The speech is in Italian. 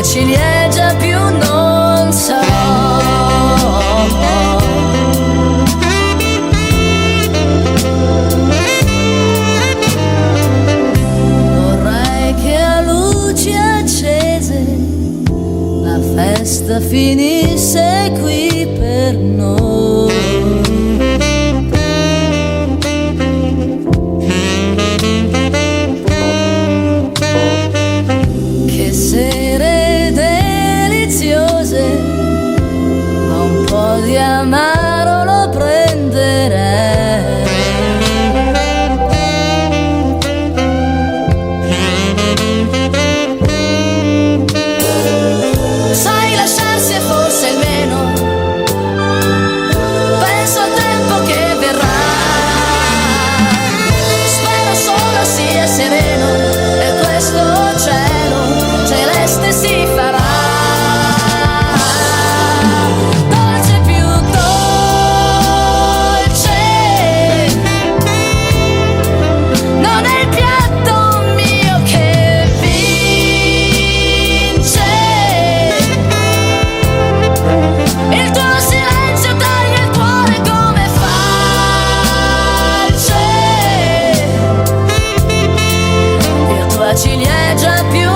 ciliegia più non sarò. Vorrei che a luci accese la festa finisse qui per noi. Che sere deliziose, ma un po' di amaro lo prenderei. Sai, lasciarsi è forse il meno, penso al tempo che verrà. Spero solo sia sereno e questo cielo celeste si farà. Dolce più dolce, non è il piatto mio che vince. Il tuo silenzio taglia il cuore come falce. La tua ciliegia più